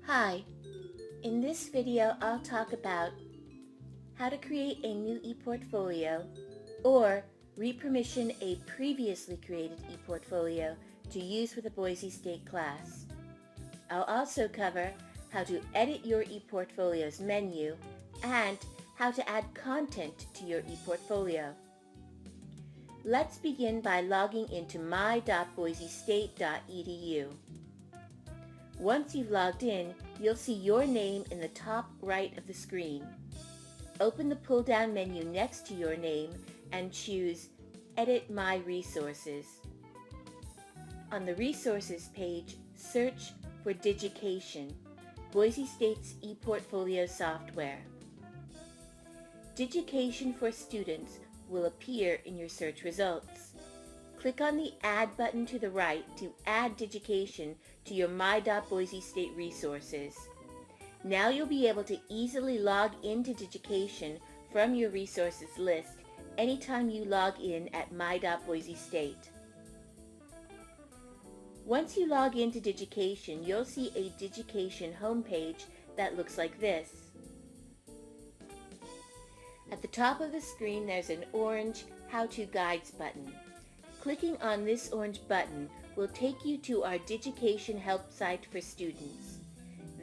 Hi, in this video I'll talk about how to create a new ePortfolio or repermission a previously created ePortfolio to use with a Boise State class. I'll also cover how to edit your ePortfolio's menu and how to add content to your ePortfolio. Let's begin by logging into my.boisestate.edu. Once you've logged in, you'll see your name in the top right of the screen. Open the pull-down menu next to your name and choose Edit My Resources. On the Resources page, search for Digitation, Boise State's ePortfolio software. Digitation for Students will appear in your search results. Click on the Add button to the right to add Digitation to your My.Boise State resources. Now you'll be able to easily log into Digitation from your resources list anytime you log in at My.Boise State. Once you log into Digitation, you'll see a Digitation homepage that looks like this. At the top of the screen, there's an orange How to Guides button. Clicking on this orange button will take you to our Digitation help site for students.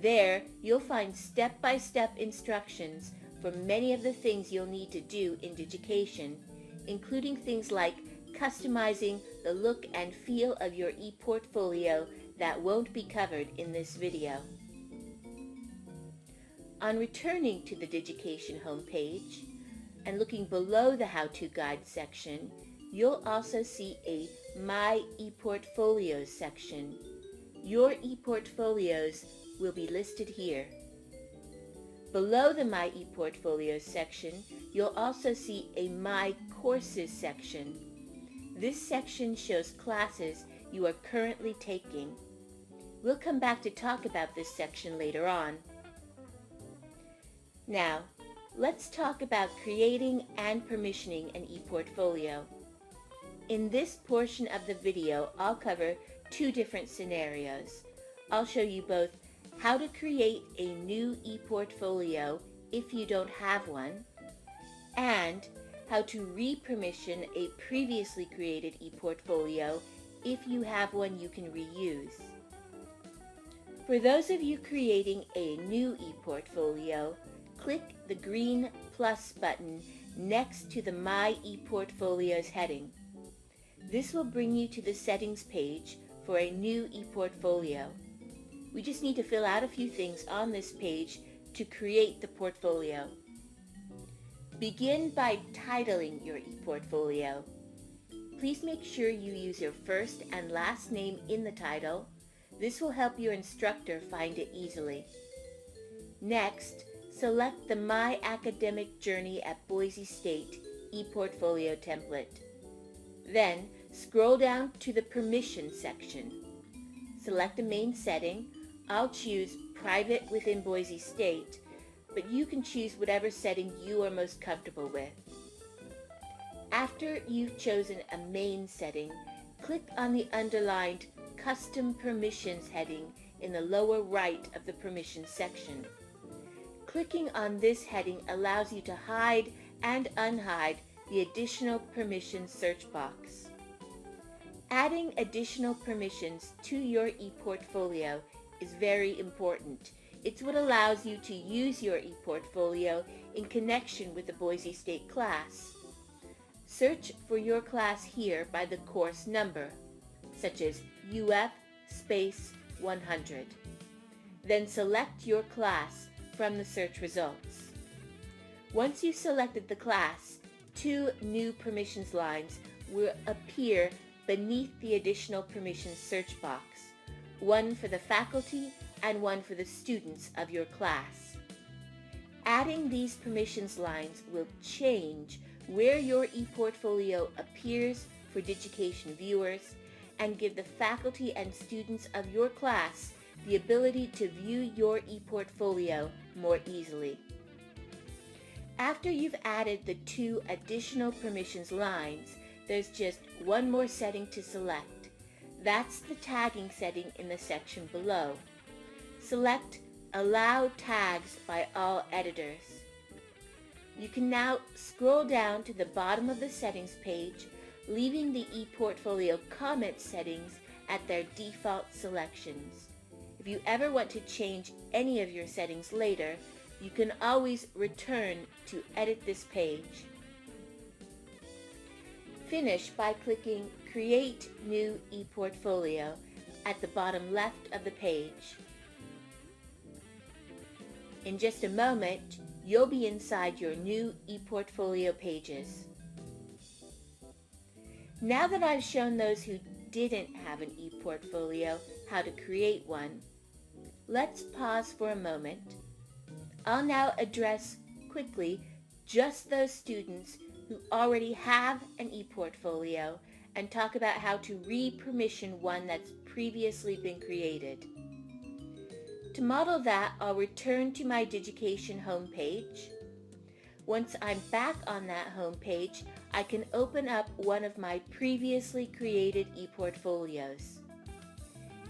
There, you'll find step-by-step instructions for many of the things you'll need to do in Digitation, including things like customizing the look and feel of your ePortfolio that won't be covered in this video. On returning to the Digitation homepage and looking below the How to Guide section, you'll also see a My ePortfolios section. Your ePortfolios will be listed here. Below the My ePortfolios section, you'll also see a My Courses section. This section shows classes you are currently taking. We'll come back to talk about this section later on. Now, let's talk about creating and permissioning an ePortfolio. In this portion of the video, I'll cover two different scenarios. I'll show you both how to create a new ePortfolio if you don't have one, and how to re-permission a previously created ePortfolio if you have one you can reuse. For those of you creating a new ePortfolio, click the green plus button next to the My ePortfolios heading. This will bring you to the settings page for a new ePortfolio. We just need to fill out a few things on this page to create the portfolio. Begin by titling your ePortfolio. Please make sure you use your first and last name in the title. This will help your instructor find it easily. Next, select the My Academic Journey at Boise State ePortfolio template. Then, scroll down to the Permission section. Select a main setting. I'll choose Private within Boise State, but you can choose whatever setting you are most comfortable with. After you've chosen a main setting, click on the underlined Custom Permissions heading in the lower right of the Permissions section. Clicking on this heading allows you to hide and unhide the additional permissions search box. Adding additional permissions to your ePortfolio is very important. It's what allows you to use your ePortfolio in connection with the Boise State class. Search for your class here by the course number, such as UF space 100. Then select your class from the search results. Once you've selected the class, two new permissions lines will appear beneath the additional permissions search box, one for the faculty and one for the students of your class. Adding these permissions lines will change where your ePortfolio appears for Digitation viewers and give the faculty and students of your class the ability to view your ePortfolio more easily. After you've added the two additional permissions lines, there's just one more setting to select. That's the tagging setting in the section below. Select Allow tags by all editors. You can now scroll down to the bottom of the settings page, leaving the ePortfolio comment settings at their default selections. If you ever want to change any of your settings later, you can always return to edit this page. Finish by clicking Create New ePortfolio at the bottom left of the page. In just a moment, you'll be inside your new ePortfolio pages. Now that I've shown those who didn't have an ePortfolio how to create one, let's pause for a moment. I'll now address quickly just those students who already have an ePortfolio and talk about how to re-permission one that's previously been created. To model that, I'll return to my Digitation homepage. Once I'm back on that homepage, I can open up one of my previously created ePortfolios.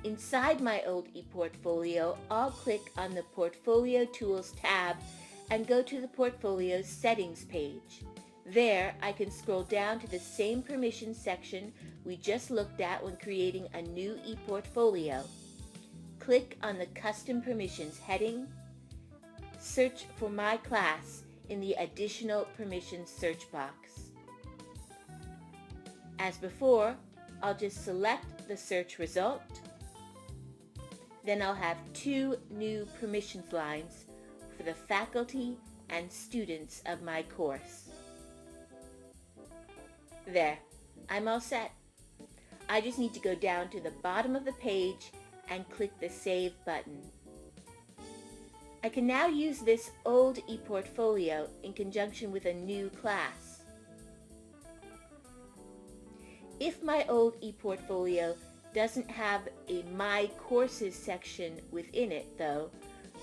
Inside my old ePortfolio, I'll click on the Portfolio Tools tab and go to the Portfolio Settings page. There, I can scroll down to the same permissions section we just looked at when creating a new ePortfolio. Click on the Custom Permissions heading. Search for my class in the Additional Permissions search box. As before, I'll just select the search result. Then I'll have two new permissions lines for the faculty and students of my course. There, I'm all set. I just need to go down to the bottom of the page and click the Save button. I can now use this old ePortfolio in conjunction with a new class. If my old ePortfolio doesn't have a My Courses section within it, though,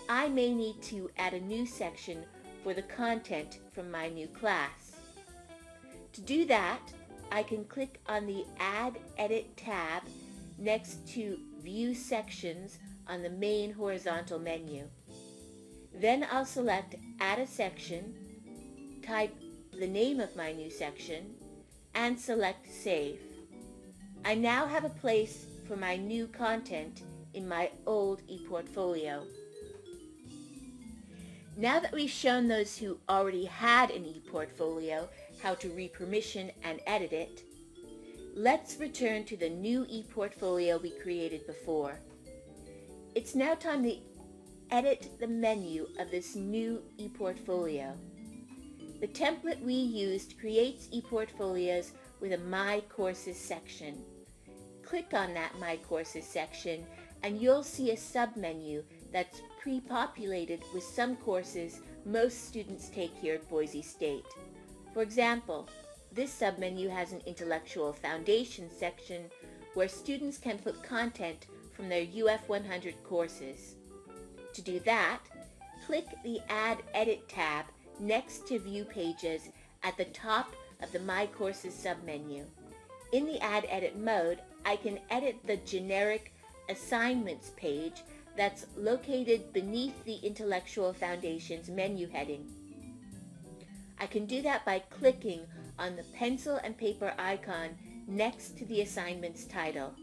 I may need to add a new section for the content from my new class. To do that, I can click on the Add Edit tab next to View Sections on the main horizontal menu. Then I'll select Add a Section, type the name of my new section, and select Save. I now have a place for my new content in my old ePortfolio. Now that we've shown those who already had an ePortfolio how to re-permission and edit it, let's return to the new ePortfolio we created before. It's now time to edit the menu of this new ePortfolio. The template we used creates ePortfolios with a My Courses section. Click on that My Courses section and you'll see a submenu that's pre-populated with some courses most students take here at Boise State. For example, this submenu has an Intellectual Foundation section where students can put content from their UF 100 courses. To do that, click the Add Edit tab next to View Pages at the top of the My Courses submenu. In the Add Edit mode, I can edit the generic Assignments page that's located beneath the Intellectual Foundation's menu heading. I can do that by clicking on the pencil and paper icon next to the assignment's title.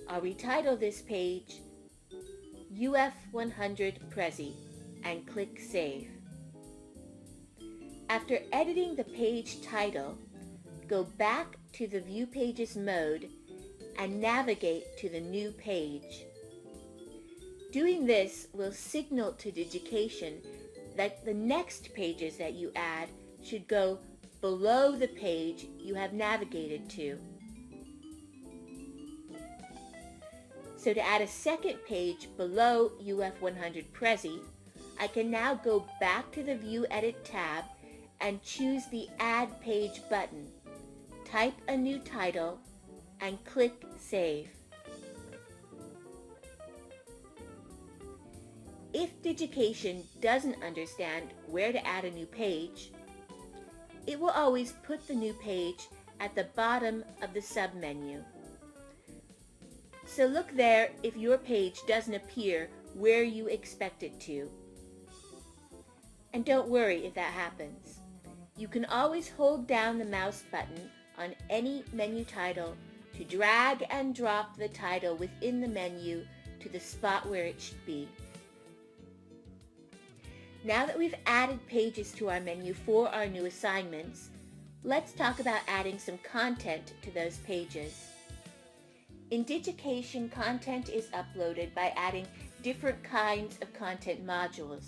I'll retitle this page UF 100 Prezi and click Save. After editing the page title, go back to the View Pages mode and navigate to the new page. Doing this will signal to Digitation that the next pages that you add should go below the page you have navigated to. So to add a second page below UF 100 Prezi, I can now go back to the View Edit tab and choose the Add Page button, type a new title, and click Save. If Digitation doesn't understand where to add a new page, it will always put the new page at the bottom of the submenu. So look there if your page doesn't appear where you expect it to. And don't worry if that happens. You can always hold down the mouse button on any menu title to drag and drop the title within the menu to the spot where it should be. Now that we've added pages to our menu for our new assignments, let's talk about adding some content to those pages. In Digitation, content is uploaded by adding different kinds of content modules.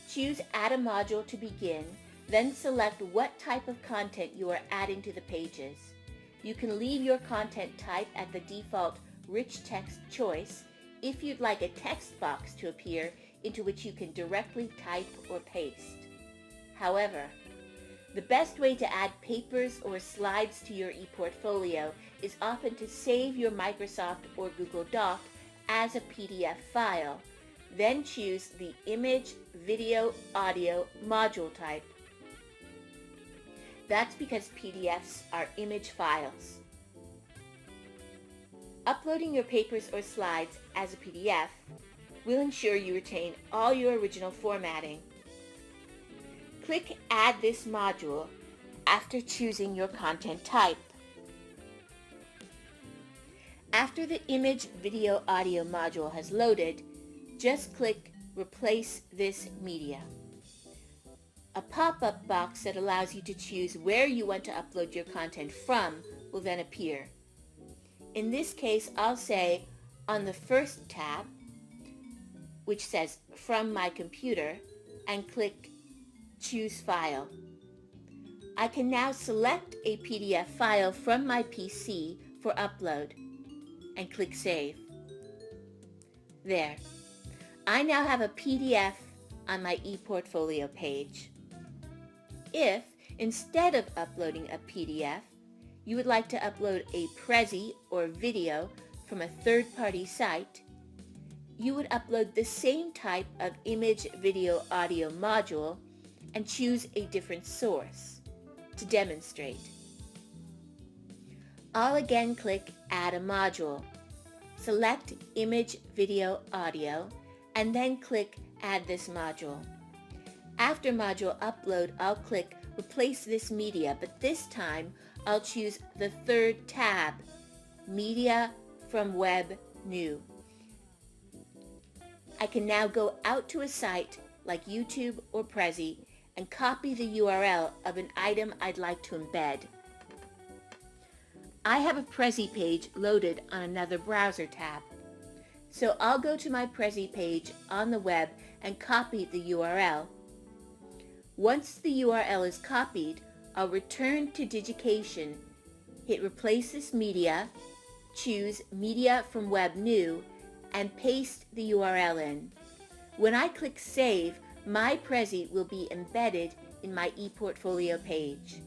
Choose Add a Module to begin, then select what type of content you are adding to the pages. You can leave your content type at the default Rich Text choice if you'd like a text box to appear into which you can directly type or paste. However, the best way to add papers or slides to your ePortfolio is often to save your Microsoft or Google Doc as a PDF file. Then choose the Image, Video, Audio module type. That's because PDFs are image files. Uploading your papers or slides as a PDF will ensure you retain all your original formatting. Click Add this module after choosing your content type. After the Image, Video, Audio module has loaded, just click Replace this media. A pop-up box that allows you to choose where you want to upload your content from will then appear. In this case, I'll say on the first tab, which says From My Computer, and click Choose File. I can now select a PDF file from my PC for upload and click Save. There. I now have a PDF on my ePortfolio page. If, instead of uploading a PDF, you would like to upload a Prezi or video from a third-party site, you would upload the same type of image, video, audio module and choose a different source to demonstrate. I'll again click Add a Module. Select Image, Video, Audio, and then click Add this module. After module upload, I'll click Replace this media, but this time I'll choose the third tab, Media from Web New. I can now go out to a site like YouTube or Prezi and copy the URL of an item I'd like to embed. I have a Prezi page loaded on another browser tab. So I'll go to my Prezi page on the web and copy the URL. Once the URL is copied, I'll return to Digitation, hit Replace this media, choose Media from Web New, and paste the URL in. When I click Save, my Prezi will be embedded in my ePortfolio page.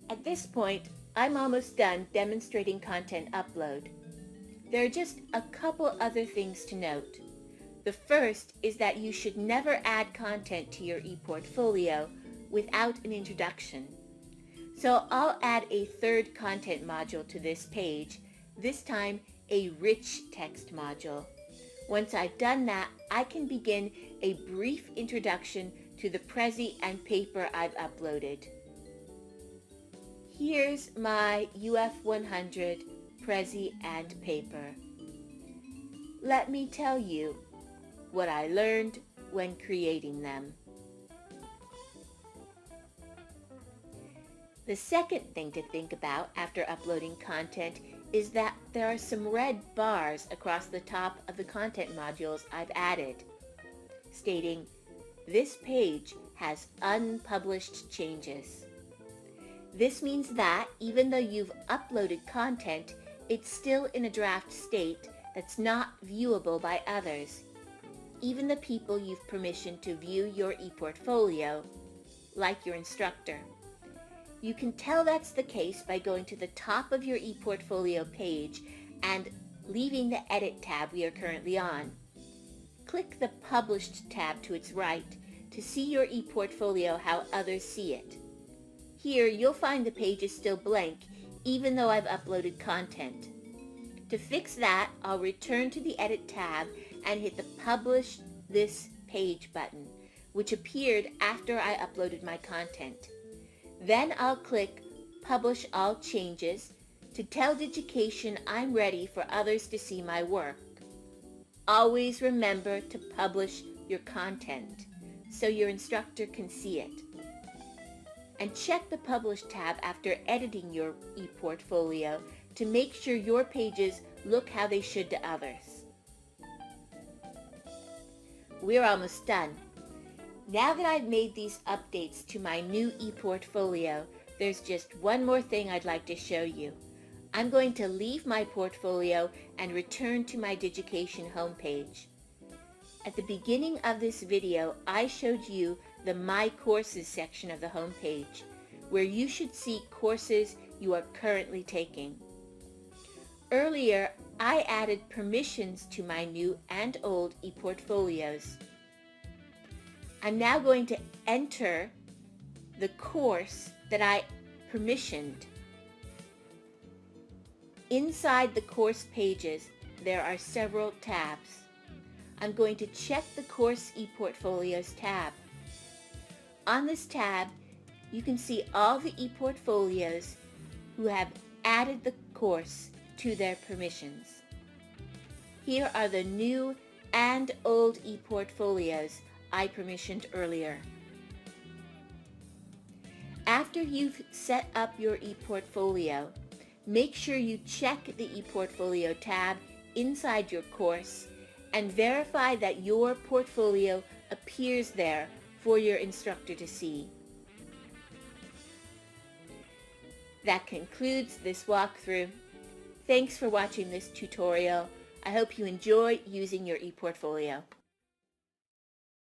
At this point, I'm almost done demonstrating content upload. There are just a couple other things to note. The first is that you should never add content to your ePortfolio without an introduction. So I'll add a third content module to this page, this time a rich text module. Once I've done that, I can begin a brief introduction to the Prezi and paper I've uploaded. Here's my UF100 Prezi and paper. Let me tell you what I learned when creating them. The second thing to think about after uploading content is that there are some red bars across the top of the content modules I've added, stating, "This page has unpublished changes." This means that even though you've uploaded content, it's still in a draft state that's not viewable by others, even the people you've permissioned to view your ePortfolio, like your instructor. You can tell that's the case by going to the top of your ePortfolio page and leaving the Edit tab we are currently on. Click the Published tab to its right to see your ePortfolio how others see it. Here, you'll find the page is still blank, even though I've uploaded content. To fix that, I'll return to the Edit tab and hit the Publish This Page button, which appeared after I uploaded my content. Then I'll click Publish All Changes to tell Digitation I'm ready for others to see my work. Always remember to publish your content so your instructor can see it. And check the Publish tab after editing your ePortfolio to make sure your pages look how they should to others. We're almost done. Now that I've made these updates to my new ePortfolio, there's just one more thing I'd like to show you. I'm going to leave my portfolio and return to my Digitation homepage. At the beginning of this video, I showed you the My Courses section of the homepage, where you should see courses you are currently taking. Earlier, I added permissions to my new and old ePortfolios. I'm now going to enter the course that I permissioned. Inside the course pages, there are several tabs. I'm going to check the Course ePortfolios tab. On this tab, you can see all the ePortfolios who have added the course to their permissions. Here are the new and old ePortfolios I permissioned earlier. After you've set up your ePortfolio, make sure you check the ePortfolio tab inside your course and verify that your portfolio appears there for your instructor to see. That concludes this walkthrough. Thanks for watching this tutorial. I hope you enjoy using your ePortfolio.